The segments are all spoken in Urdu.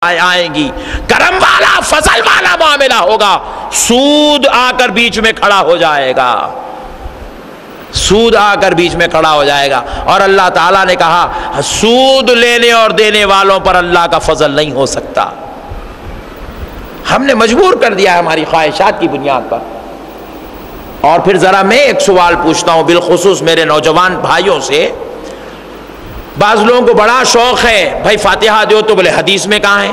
آئیں گی، کرم والا فضل والا معاملہ ہوگا، سود آ کر بیچ میں کھڑا ہو جائے گا، سود آ کر بیچ میں کھڑا ہو جائے گا۔ اور اللہ تعالیٰ نے کہا سود لینے اور دینے والوں پر اللہ کا فضل نہیں ہو سکتا، ہم نے مجبور کر دیا ہے ہماری خواہشات کی بنیاد پر۔ اور پھر ذرا میں ایک سوال پوچھتا ہوں بالخصوص میرے نوجوان بھائیوں سے، بعض لوگوں کو بڑا شوق ہے بھائی فاتحہ دو تو بولے حدیث میں کہاں ہے،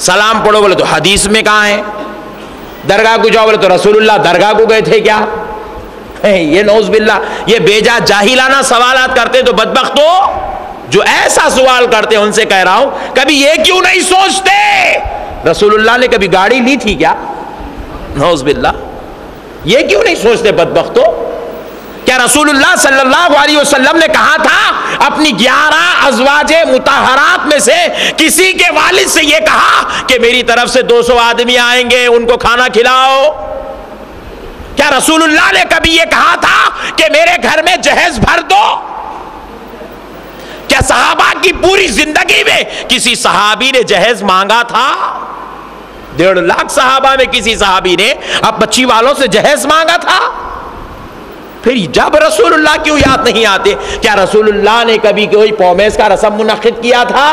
سلام پڑھو بولے تو حدیث میں کہاں ہے، درگاہ کو جاؤ بولے تو رسول اللہ درگاہ کو گئے تھے کیا؟ یہ نعوذ باللہ یہ بیجا جاہلانہ سوالات کرتے تو بدبختو جو ایسا سوال کرتے ہیں ان سے کہہ رہا ہوں کبھی یہ کیوں نہیں سوچتے رسول اللہ نے کبھی گاڑی لی تھی کیا؟ نعوذ باللہ یہ کیوں نہیں سوچتے بدبختو؟ کیا رسول اللہ صلی اللہ علیہ وسلم نے کہا تھا اپنی 11 ازواج مطہرات میں سے کسی کے والد سے یہ کہا کہ میری طرف سے 200 آدمی آئیں گے ان کو کھانا کھلاؤ؟ کیا رسول اللہ نے کبھی یہ کہا تھا کہ میرے گھر میں جہیز بھر دو؟ کیا صحابہ کی پوری زندگی میں کسی صحابی نے جہیز مانگا تھا؟ 1.5 لاکھ صحابہ میں کسی صحابی نے اب بچی والوں سے جہیز مانگا تھا؟ پھر جب رسول اللہ کیوں یاد نہیں آتے؟ کیا رسول اللہ نے کبھی کوئی پومیز کا رسم منعقد کیا تھا؟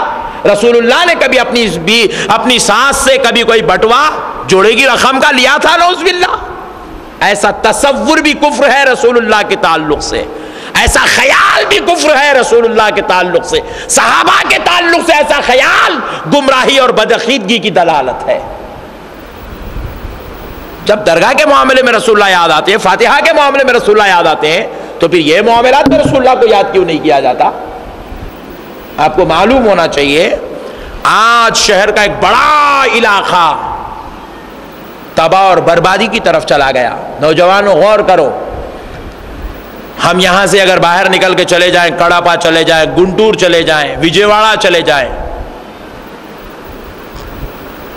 رسول اللہ نے کبھی اپنی ساس سے کبھی کوئی بٹوا جوڑے کی رقم کا لیا تھا؟ نعوذ باللہ ایسا تصور بھی کفر ہے رسول اللہ کے تعلق سے، ایسا خیال بھی کفر ہے رسول اللہ کے تعلق سے، صحابہ کے تعلق سے ایسا خیال گمراہی اور بدعقیدگی کی دلالت ہے۔ جب درگاہ کے معاملے میں رسول اللہ یاد آتے ہیں، فاتحہ کے معاملے میں رسول اللہ یاد آتے ہیں، تو پھر یہ معاملات میں رسول اللہ کو یاد کیوں نہیں کیا جاتا؟ آپ کو معلوم ہونا چاہیے آج شہر کا ایک بڑا علاقہ تباہ اور بربادی کی طرف چلا گیا۔ نوجوانوں غور کرو، ہم یہاں سے اگر باہر نکل کے چلے جائیں، کڑاپا چلے جائیں، گنٹور چلے جائیں، وجےواڑا چلے جائیں،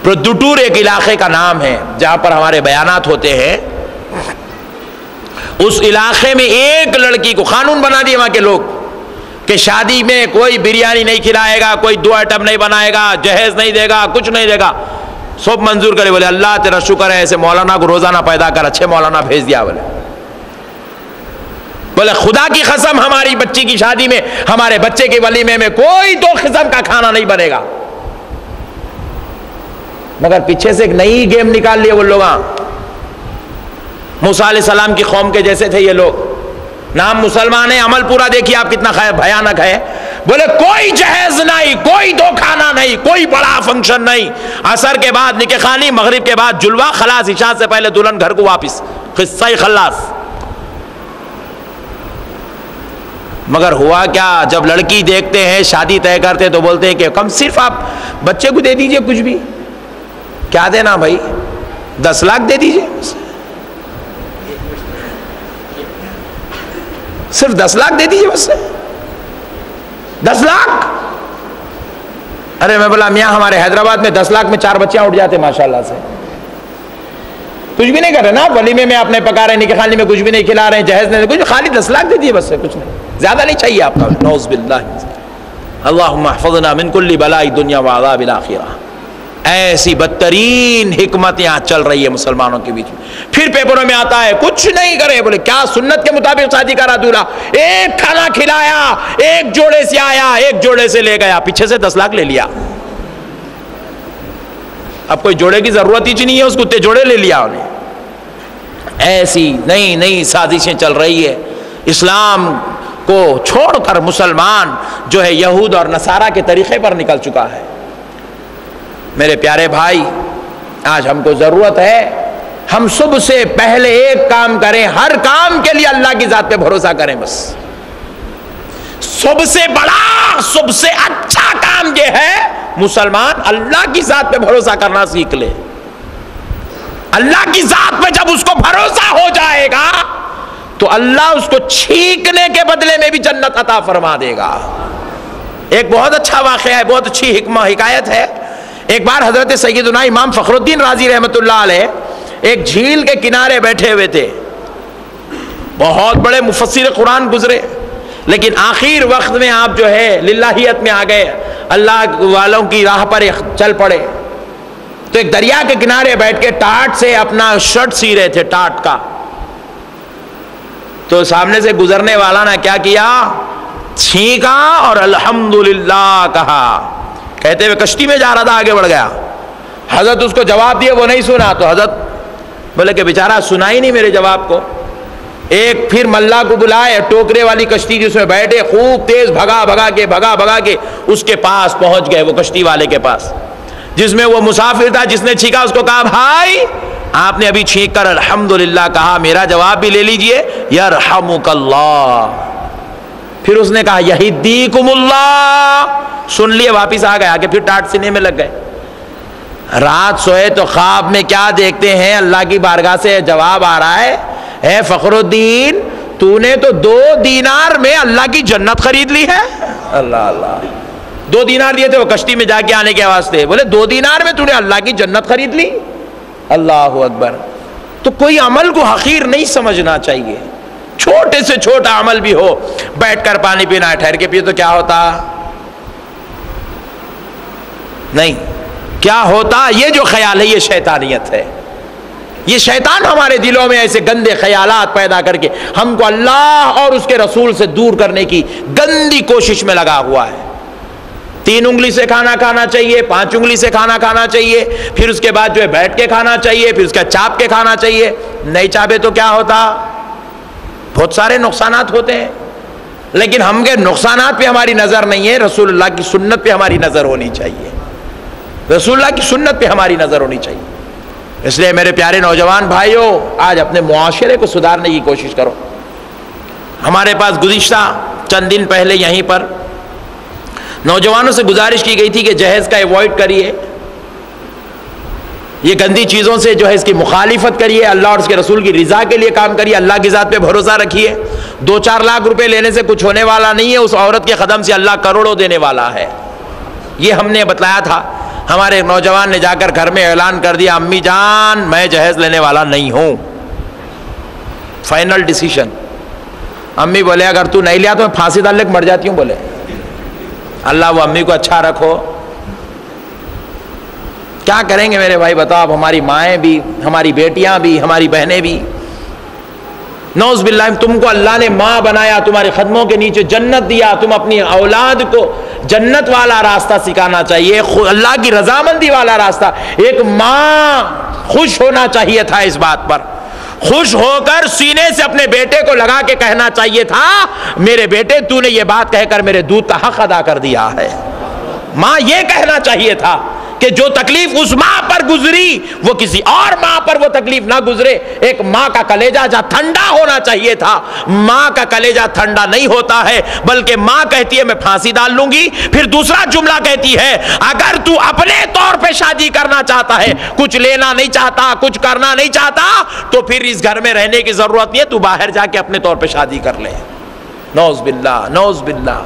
پردوٹور ایک علاقے کا نام ہے جہاں پر ہمارے بیانات ہوتے ہیں، اس علاقے میں ایک لڑکی کو قانون بنا دیا وہاں کے لوگ کہ شادی میں کوئی بریانی نہیں کھلائے گا، کوئی 2 آئٹم نہیں بنائے گا، جہیز نہیں دے گا، کچھ نہیں دے گا، سب منظور کرے۔ بولے اللہ تیرا شکر ہے ایسے مولانا کو روزانہ پیدا کر، اچھے مولانا بھیج دیا۔ بولے خدا کی قسم ہماری بچی کی شادی میں، ہمارے بچے کے ولیمے میں کوئی 2 قسم کا کھانا نہیں بنے گا۔ مگر پیچھے سے ایک نئی گیم نکال لیے وہ لوگ، موسیٰ علیہ السلام کی قوم کے جیسے تھے یہ لوگ، نام مسلمان ہے، عمل پورا دیکھیے آپ کتنا بھیانک ہے۔ بولے کوئی جہیز نہیں، کوئی 2 کھانا نہیں، کوئی بڑا فنکشن نہیں، عصر کے بعد نکاح خوانی، مغرب کے بعد جلوہ، خلاص، عشاء سے پہلے دلہن گھر کو واپس، قصہ ہی خلاص۔ مگر ہوا کیا، جب لڑکی دیکھتے ہیں شادی طے کرتے تو بولتے ہیں کہ کم صرف آپ بچے کو دے دیجئے کچھ بھی، کیا دینا بھائی، 10 لاکھ دے دیجئے، صرف 10 لاکھ دے دیجئے بس، 10 لاکھ۔ ارے میں بولا میاں ہمارے حیدرآباد میں 10 لاکھ میں 4 بچیاں اٹھ جاتے ماشاءاللہ سے، کچھ بھی نہیں کر رہے نا، ولیمے میں آپ نے پکا رہے ہیں، نکاح خوانی میں کچھ بھی نہیں کھلا رہے ہیں، جہیز نہیں، کچھ خالی 10 لاکھ دے دیے بس، کچھ نہیں، زیادہ نہیں چاہیے آپ کا۔ نعوذ باللہ، اللہم احفظنا من کل بلاء الدنیا وعذاب الآخرہ۔ ایسی بدترین حکمت یہاں چل رہی ہے مسلمانوں کے بیچ میں۔ پھر پیپروں میں آتا ہے کچھ نہیں کرے، بولے کیا سنت کے مطابق شادی کرا دولہا، ایک کھانا کھلایا، ایک جوڑے سے آیا، ایک جوڑے سے لے گیا، پیچھے سے 10 لاکھ لے لیا۔ اب کوئی جوڑے کی ضرورت ہی نہیں ہے، اس کو تے جوڑے لے لیا انہیں۔ ایسی نئی نئی سازشیں چل رہی ہے، اسلام کو چھوڑ کر مسلمان جو ہے یہود اور نصارہ کے طریقے پر نکل چکا ہے۔ میرے پیارے بھائی، آج ہم کو ضرورت ہے ہم صبح سے پہلے ایک کام کریں، ہر کام کے لیے اللہ کی ذات پہ بھروسہ کریں۔ بس سب سے بڑا، سب سے اچھا کام یہ ہے مسلمان اللہ کی ذات پہ بھروسہ کرنا سیکھ لے۔ اللہ کی ذات پہ جب اس کو بھروسہ ہو جائے گا تو اللہ اس کو چھینکنے کے بدلے میں بھی جنت عطا فرما دے گا۔ ایک بہت اچھا واقعہ ہے، بہت اچھی حکایت ہے۔ ایک بار حضرت سیدنا امام فخر الدین رازی رحمۃ اللہ علیہ ایک جھیل کے کنارے بیٹھے ہوئے تھے، بہت بڑے مفسر قرآن گزرے، لیکن آخر وقت میں آپ جو ہے للہیت میں آ گئے, اللہ والوں کی راہ پر چل پڑے. تو ایک دریا کے کنارے بیٹھ کے ٹاٹ سے اپنا شرٹ سی رہے تھے, ٹاٹ کا. تو سامنے سے گزرنے والا نے کیا کیا, چھینکا اور الحمدللہ کہا, کہتے ہوئے کشتی میں جا رہا تھا, آگے بڑھ گیا. حضرت اس کو جواب دیے, وہ نہیں سنا. تو حضرت بولے کہ بیچارہ سنا ہی نہیں میرے جواب کو. ایک پھر ملا کو بلائے, ٹوکرے والی کشتی جس میں بیٹھے, خوب تیز بھگا کے اس کے پاس پہنچ گئے, وہ کشتی والے کے پاس جس میں وہ مسافر تھا. جس نے چھینکا اس کو کہا, بھائی آپ نے ابھی چھینک کر الحمدللہ کہا, میرا جواب بھی لے لیجئے, یرحمک اللہ. پھر اس نے کہا یہدیکم اللہ, سن لیے, واپس آ گئے. آگے پھر ٹاٹ سینے میں لگ گئے. رات سوئے تو خواب میں کیا دیکھتے ہیں, اللہ کی بارگاہ سے جواب آ رہا ہے, اے فخر الدین تو نے تو 2 دینار میں اللہ کی جنت خرید لی ہے. اللہ اللہ, 2 دینار دیے تھے وہ کشتی میں جا کے آنے کے واسطے. بولے 2 دینار میں تو نے اللہ کی جنت خرید لی. اللہ اکبر. تو کوئی عمل کو حقیر نہیں سمجھنا چاہیے, چھوٹے سے چھوٹا عمل بھی ہو. بیٹھ کر پانی پینا ہے, ٹھہر کے پیے تو کیا ہوتا نہیں, کیا ہوتا. یہ جو خیال ہے یہ شیطانیت ہے. یہ شیطان ہمارے دلوں میں ایسے گندے خیالات پیدا کر کے ہم کو اللہ اور اس کے رسول سے دور کرنے کی گندی کوشش میں لگا ہوا ہے. 3 انگلی سے کھانا کھانا چاہیے, 5 انگلی سے کھانا کھانا چاہیے, پھر اس کے بعد جو ہے بیٹھ کے کھانا چاہیے, پھر اس کا چاپ کے کھانا چاہیے. نہیں چاپے تو کیا ہوتا, بہت سارے نقصانات ہوتے ہیں. لیکن ہم کے نقصانات پہ ہماری نظر نہیں ہے, رسول اللہ کی سنت پہ ہماری نظر ہونی چاہیے. رسول اللہ کی سنت پہ ہماری نظر ہونی چاہیے. اس لیے میرے پیارے نوجوان بھائیوں, آج اپنے معاشرے کو سدھارنے کی کوشش کرو. ہمارے پاس گزشتہ چند دن پہلے یہیں پر نوجوانوں سے گزارش کی گئی تھی کہ جہیز کا ایوائڈ کریے, یہ گندی چیزوں سے جو ہے اس کی مخالفت کریے, اللہ اور اس کے رسول کی رضا کے لیے کام کریے, اللہ کی ذات پہ بھروسہ رکھیے. 2-4 لاکھ روپے لینے سے کچھ ہونے والا نہیں ہے, اس عورت کے قدم سے اللہ کروڑوں دینے والا ہے. یہ ہم نے بتلایا تھا. ہمارے نوجوان نے جا کر گھر میں اعلان کر دیا, امی جان میں جہیز لینے والا نہیں ہوں. Final decision. امی بولے اگر تو نہیں لیا تو میں پھانسی ڈال کے مر جاتی ہوں. بولے اللہ وہ امی کو اچھا رکھو. کیا کریں گے میرے بھائی بتاؤ. اب ہماری مائیں بھی, ہماری بیٹیاں بھی, ہماری بہنیں بھی, نعوذ باللہ. تم کو اللہ نے ماں بنایا, تمہارے قدموں کے نیچے جنت دیا, تم اپنی اولاد کو جنت والا راستہ سکھانا چاہیے, اللہ کی رضامندی والا راستہ. ایک ماں خوش ہونا چاہیے تھا اس بات پر, خوش ہو کر سینے سے اپنے بیٹے کو لگا کے کہنا چاہیے تھا, میرے بیٹے تو نے یہ بات کہہ کر میرے دودھ کا حق ادا کر دیا ہے. ماں یہ کہنا چاہیے تھا کہ جو تکلیف اس ماں پر گزری وہ کسی اور ماں پر وہ تکلیف نہ گزرے. ایک ماں کا کلیجہ جہاں ٹھنڈا ہونا چاہیے تھا, ماں کا کلیجہ ٹھنڈا نہیں ہوتا ہے, بلکہ ماں کہتی ہے میں پھانسی ڈال لوں گی. پھر دوسرا جملہ کہتی ہے اگر تو اپنے طور پہ شادی کرنا چاہتا ہے, کچھ لینا نہیں چاہتا, کچھ کرنا نہیں چاہتا, تو پھر اس گھر میں رہنے کی ضرورت نہیں ہے, تو باہر جا کے اپنے طور پہ شادی کر لے. نعوذ باللہ, نعوذ باللہ.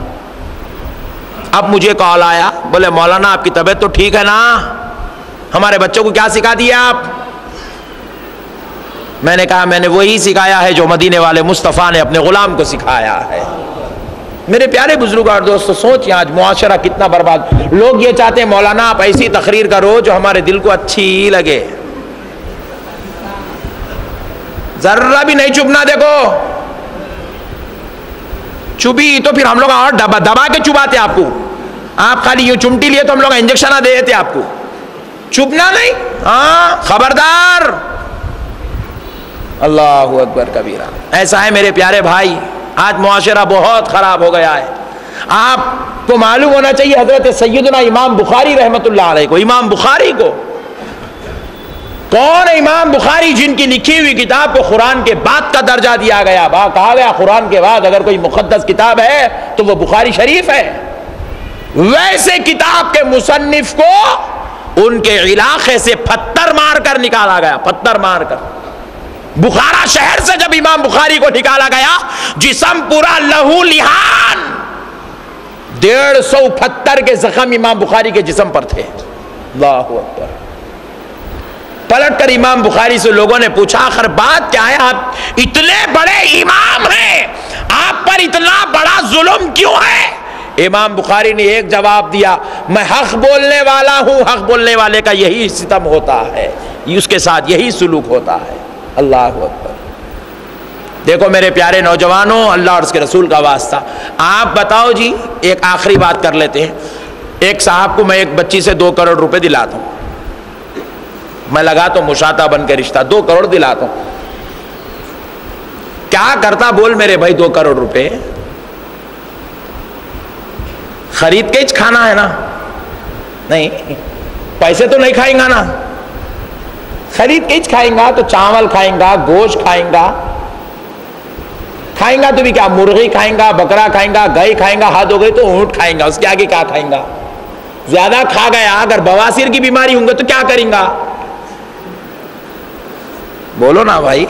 اب مجھے کال آیا, بولے مولانا آپ کی طبیعت تو ٹھیک ہے نا, ہمارے بچوں کو کیا سکھا دیا آپ؟ میں نے کہا میں نے وہی سکھایا ہے جو مدینے والے مصطفیٰ نے اپنے غلام کو سکھایا ہے. میرے پیارے بزرگ اور دوستو, سوچیں آج معاشرہ کتنا برباد. لوگ یہ چاہتے ہیں مولانا آپ ایسی تقریر کرو جو ہمارے دل کو اچھی لگے. ذرا بھی نہیں چبنا. دیکھو چبی تو پھر ہم لوگ اور دبا کے چباتے آپ کو. آپ خالی یوں چمٹی لیے تو ہم لوگ انجیکشن دے دیتے آپ کو. چبنا نہیں, ہاں خبردار. اللہ اکبر کبیرہ. ایسا ہے میرے پیارے بھائی, آج معاشرہ بہت خراب ہو گیا ہے. آپ کو معلوم ہونا چاہیے حضرت سیدنا امام بخاری رحمت اللہ علیہ کو, امام بخاری کو, کون ہے امام بخاری جن کی لکھی ہوئی کتاب کو قرآن کے بعد کا درجہ دیا گیا. کہا گیا قرآن کے بعد اگر کوئی مقدس کتاب ہے تو وہ بخاری شریف ہے. ویسے کتاب کے مصنف کو ان کے علاقے سے پتھر مار کر نکالا گیا, پتھر مار کر. بخارا شہر سے جب امام بخاری کو نکالا گیا, جسم پورا لہو لہان, 150 پتھر کے زخم امام بخاری کے جسم پر تھے. اللہ اکبر. پلٹ کر امام بخاری سے لوگوں نے پوچھا آخر بات کیا ہے, آپ اتنے بڑے امام ہیں, آپ پر اتنا بڑا ظلم کیوں ہے؟ امام بخاری نے ایک جواب دیا، میں حق بولنے والا ہوں، حق بولنے والے کا یہی ستم ہوتا ہے، اس کے ساتھ یہی سلوک ہوتا ہے۔ اللہ اکبر۔ دیکھو میرے پیارے نوجوانوں، اللہ اور اس کے رسول کا واسطہ، آپ بتاؤ جی، ایک آخری بات کر لیتے ہیں۔ ایک صاحب کو میں ایک بچی سے 2 کروڑ روپے دلاتا ہوں، میں لگاتا ہوں مشاطہ بن کے رشتہ، 2 کروڑ دلاتا ہوں، کیا کرتا بول میرے بھائی؟ 2 کروڑ روپے خرید کے کھانا ہے نا؟ نہیں، پیسے تو نہیں کھائیں گا نا، خرید کے کھائیں گا تو چاول کھائیں گا، گوشت کھائیں گا، کھائیں گا تو بھی کیا، مرغی کھائیں گا، بکرا کھائیں گا، گائے کھائیں گا، حد ہو گئی تو اونٹ کھائیں گا، اس کے آگے کیا کھائیں گا؟ زیادہ کھا گیا اگر بواسیر کی بیماری ہوں گے تو کیا کریں گا؟ بولو نا بھائی۔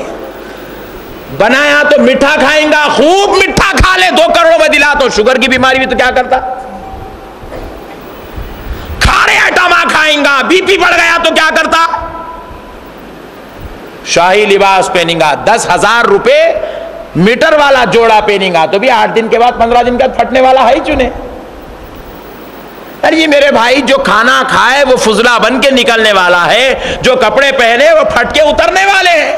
بنایا تو میٹھا کھائیں گا، خوب میٹھا کھا لے، 2 کروڑ میں دلا تو شوگر کی بیماری بھی تو کیا کرتا؟ کھارے آئٹما کھائیں گا، بی پی بڑھ گیا تو کیا کرتا؟ شاہی لباس پہنیں گا، 10,000 روپے میٹر والا جوڑا پہنیں گا تو بھی 8 دن کے بعد 15 دن کے بعد پھٹنے والا ہے ہی چنے۔ ارے یہ میرے بھائی جو کھانا کھائے وہ فضلہ بن کے نکلنے والا ہے، جو کپڑے پہنے وہ پھٹ کے اترنے والے ہیں،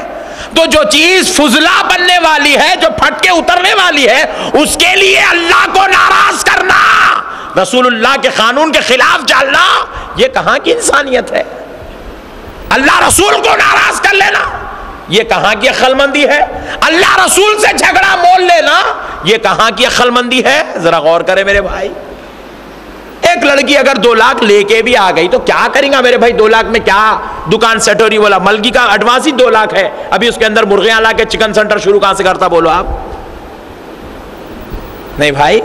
تو جو چیز فضلہ بننے والی ہے، جو پھٹ کے اترنے والی ہے، اس کے لیے اللہ کو ناراض کرنا، رسول اللہ کے قانون کے خلاف چلنا، یہ کہاں کی انسانیت ہے؟ اللہ رسول کو ناراض کر لینا یہ کہاں کی عقل مندی ہے؟ اللہ رسول سے جھگڑا مول لینا یہ کہاں کی عقل مندی ہے؟ ذرا غور کرے میرے بھائی۔ ایک لڑکی اگر 2 لاکھ لے کے بھی آ گئی تو کیا کریں گا میرے بھائی؟ 2 لاکھ میں کیا دکان سیٹ ہو رہی؟ بولا ملکی کا ایڈوانس ہی 2 لاکھ ہے، ابھی اس کے اندر مرغیاں لا کے چکن سینٹر شروع کہاں سے کرتا؟ بولو آپ۔ نہیں بھائی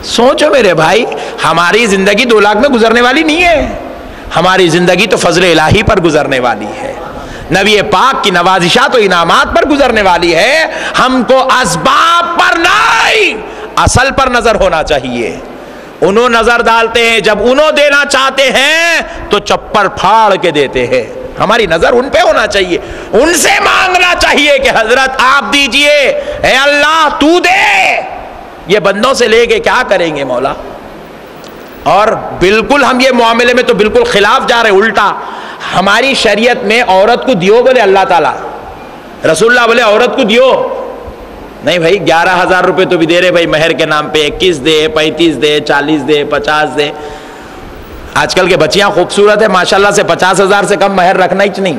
سوچو میرے بھائی، ہماری زندگی 2 لاکھ میں گزرنے والی نہیں ہے، ہماری زندگی تو فضل الہی پر گزرنے والی ہے، نبی پاک کی نوازشات و انعامات پر گزرنے والی ہے۔ ہم کو اسباب پر نہیں، اصل پر نظر ہونا چاہیے۔ انہوں نظر ڈالتے ہیں، جب انہوں دینا چاہتے ہیں تو چپر پھاڑ کے دیتے ہیں، ہماری نظر ان پہ ہونا چاہیے، ان سے مانگنا چاہیے کہ حضرت آپ دیجئے، اے اللہ تو دے۔ یہ بندوں سے لے کے کیا کریں گے مولا؟ اور بالکل ہم یہ معاملے میں تو بالکل خلاف جا رہے، الٹا ہماری شریعت میں عورت کو دیو بولے اللہ تعالیٰ، رسول اللہ بولے عورت کو دیو نہیں بھائی، 11,000 روپے تو بھی دے رہے بھائی مہر کے نام پہ، 21 دے، 35 دے، 40 دے، 50 دے۔ آج کل کے بچیاں خوبصورت ہے ماشاءاللہ سے، 50,000 سے کم مہر رکھنا ہی نہیں،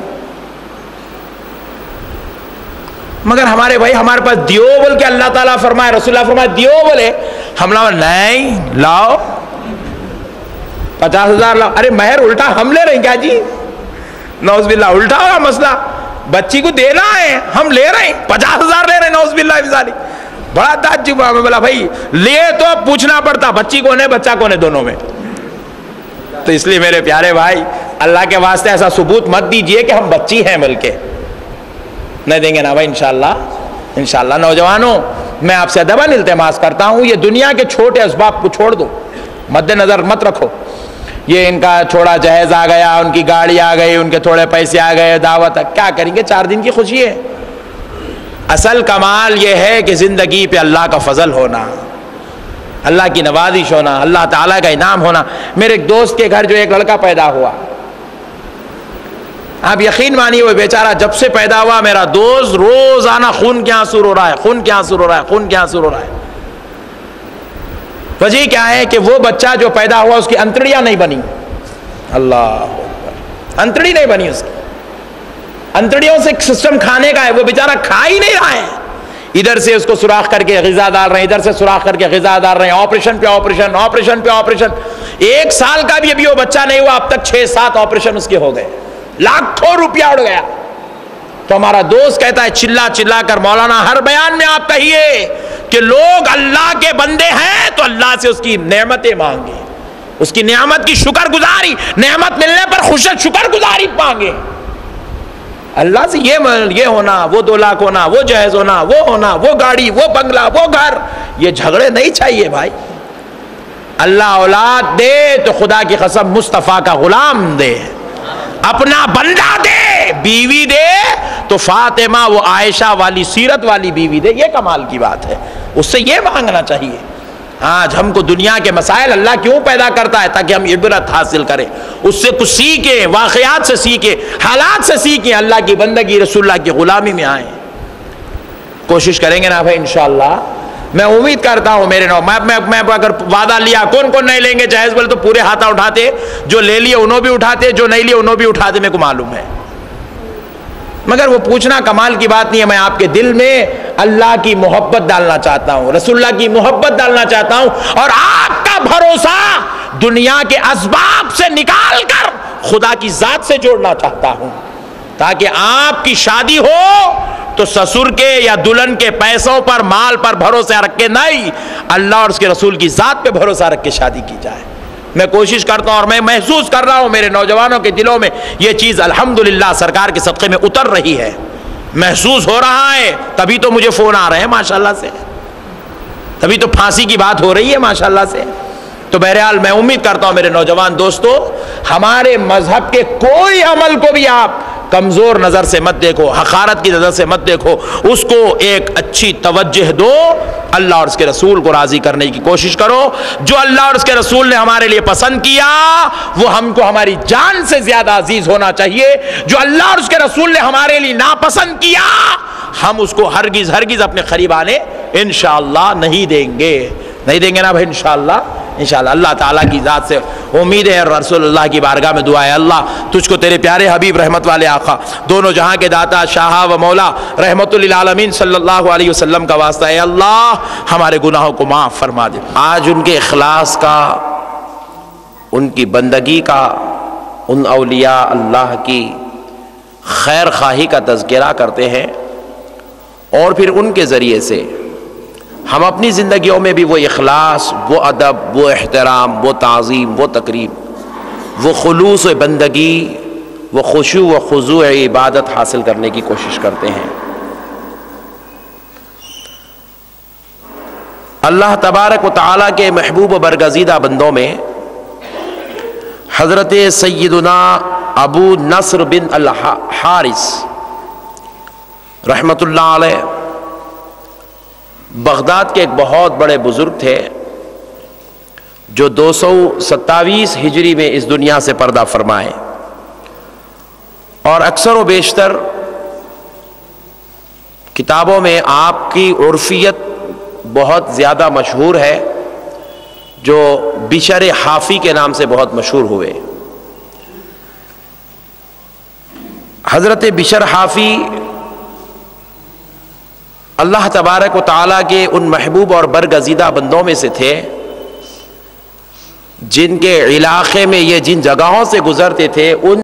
مگر ہمارے بھائی ہمارے پاس دیو بول کے اللہ تعالیٰ فرمائے، رسول اللہ فرمائے دیو بولے، ہم لاؤ نہیں، لاؤ 50,000 لاؤ۔ ارے مہر الٹا ہم لے رہے ہیں کیا جی؟ نعوذ باللہ، الٹا ہوگا مسئلہ، بچی کو دینا ہے ہم لے رہے ہیں، 50,000 لے رہے ہیں، نعوذ باللہ من ذالک۔ بڑا تعجب ہوا، میں بولا بھائی لیے تو پوچھنا پڑتا بچی کون ہے بچہ کون ہے دونوں میں۔ تو اس لیے میرے پیارے بھائی اللہ کے واسطے ایسا ثبوت مت دیجئے کہ ہم بچی ہیں بول کے، نہیں دیں گے نا بھائی انشاءاللہ۔ انشاءاللہ نوجوانوں میں آپ سے ادباً التماس کرتا ہوں، یہ دنیا کے چھوٹے اسباب کو چھوڑ دو، مد نظر مت رکھو، یہ ان کا چھوڑا جہیز آ گیا، ان کی گاڑی آ گئی، ان کے تھوڑے پیسے آ گئے، دعوت، کیا کریں گے؟ 4 دن کی خوشی ہے۔ اصل کمال یہ ہے کہ زندگی پہ اللہ کا فضل ہونا، اللہ کی نوازش ہونا، اللہ تعالیٰ کا انعام ہونا۔ میرے ایک دوست کے گھر جو ایک لڑکا پیدا ہوا، آپ یقین مانیے وہ بیچارہ جب سے پیدا ہوا میرا دوست روزانہ خون کے آنسو رو رہا ہے، خون کے آنسو رو رہا ہے، خون کے آنسو رو رہا ہے۔ وجہ کیا ہے کہ وہ بچہ جو پیدا ہوا اس کی انتڑیاں نہیں بنی، اللہ انتڑی نہیں بنی، اس کی انتڑیوں سے سسٹم کھانے کا ہے، وہ بیچارہ کھا ہی نہیں رہا ہے، ادھر سے اس کو سوراخ کر کے غذا ڈال رہے ہیں، ادھر سے سوراخ کر کے غذا ڈال رہے ہیں، آپریشن پہ آپریشن، آپریشن پہ آپریشن، 1 سال کا بھی ابھی وہ بچہ نہیں ہوا، اب تک 6-7 آپریشن اس کے ہو گئے، لاکھوں روپیہ اڑ گیا۔ تو ہمارا دوست کہتا ہے چلا چلا کر مولانا ہر بیان میں آپ کہیے کہ لوگ اللہ کے بندے ہیں تو اللہ سے اس کی نعمتیں مانگے، اس کی نعمت کی شکر گزاری، نعمت ملنے پر شکر گزاری مانگے، اللہ سے یہ ہونا، وہ 2 لاکھ ہونا، وہ جہیز ہونا، وہ گاڑی، وہ بنگلہ، وہ گھر، یہ جھگڑے نہیں چاہیے بھائی۔ اللہ اولاد دے تو خدا کی قسم مصطفیٰ کا غلام دے، اپنا بندہ دے، بیوی دے تو فاطمہ وہ عائشہ والی سیرت والی بیوی دے، یہ کمال کی بات ہے، اس سے یہ مانگنا چاہیے۔ آج ہم کو دنیا کے مسائل اللہ کیوں پیدا کرتا ہے؟ تاکہ ہم عبرت حاصل کریں، اس سے کچھ سیکھیں، واقعات سے سیکھیں، حالات سے سیکھیں، اللہ کی بندگی، رسول اللہ کی غلامی میں آئیں۔ کوشش کریں گے نا بھائی انشاءاللہ؟ میں امید کرتا ہوں میرے نو میں اگر وعدہ لیا، کون کون نہیں لیں گے جائز بولے تو پورے ہاتھ اٹھاتے، جو لے لیے انہوں بھی اٹھاتے، جو نہیں لیے انہوں بھی اٹھاتے، میرے کو معلوم ہے۔ مگر وہ پوچھنا کمال کی بات نہیں ہے، میں آپ کے دل میں اللہ کی محبت ڈالنا چاہتا ہوں، رسول اللہ کی محبت ڈالنا چاہتا ہوں، اور آپ کا بھروسہ دنیا کے اسباب سے نکال کر خدا کی ذات سے جوڑنا چاہتا ہوں، تاکہ آپ کی شادی ہو تو سسر کے یا دلہن کے پیسوں پر، مال پر بھروسہ رکھ کے نہیں، اللہ اور اس کے رسول کی ذات پہ بھروسہ رکھ کے شادی کی جائے۔ میں کوشش کرتا ہوں اور میں محسوس کر رہا ہوں میرے نوجوانوں کے دلوں میں یہ چیز الحمدللہ سرکار کے صدقے میں اتر رہی ہے، محسوس ہو رہا ہے، تبھی تو مجھے فون آ رہے ہیں ماشاءاللہ سے، تبھی تو پھانسی کی بات ہو رہی ہے ماشاءاللہ سے۔ تو بہرحال میں امید کرتا ہوں میرے نوجوان دوستو، ہمارے مذہب کے کوئی عمل کو بھی آپ کمزور نظر سے مت دیکھو، حقارت کی نظر سے مت دیکھو، اس کو ایک اچھی توجہ دو، اللہ اور اس کے رسول کو راضی کرنے کی کوشش کرو۔ جو اللہ اور اس کے رسول نے ہمارے لیے پسند کیا وہ ہم کو ہماری جان سے زیادہ عزیز ہونا چاہیے، جو اللہ اور اس کے رسول نے ہمارے لیے ناپسند کیا ہم اس کو ہرگز ہرگز اپنے قریب آنے انشاءاللہ نہیں دیں گے، نہیں دیں گے نا بھائی انشاءاللہ۔ انشاءاللہ اللہ تعالیٰ کی ذات سے امید ہے، رسول اللہ کی بارگاہ میں دعا ہے، اللہ تجھ کو تیرے پیارے حبیب رحمت والے آقا، دونوں جہاں کے داتا، شاہ و مولا رحمت للعالمین صلی اللہ علیہ وسلم کا واسطہ ہے، اللہ ہمارے گناہوں کو معاف فرما دے۔ آج ان کے اخلاص کا، ان کی بندگی کا، ان اولیاء اللہ کی خیر خواہی کا تذکرہ کرتے ہیں، اور پھر ان کے ذریعے سے ہم اپنی زندگیوں میں بھی وہ اخلاص، وہ ادب، وہ احترام، وہ تعظیم، وہ تکریم، وہ خلوص و بندگی، وہ خشوع و خضوع عبادت حاصل کرنے کی کوشش کرتے ہیں۔ اللہ تبارک و تعالیٰ کے محبوب و برگزیدہ بندوں میں حضرت سیدنا ابو نصر بن الحارث رحمت اللہ علیہ بغداد کے ایک بہت بڑے بزرگ تھے، جو 227 ہجری میں اس دنیا سے پردہ فرمائے، اور اکثر و بیشتر کتابوں میں آپ کی عرفیت بہت زیادہ مشہور ہے، جو بشر حافی کے نام سے بہت مشہور ہوئے۔ حضرت بشر حافی اللہ تبارک و تعالیٰ کے ان محبوب اور برگزیدہ بندوں میں سے تھے جن کے علاقے میں یہ جن جگہوں سے گزرتے تھے ان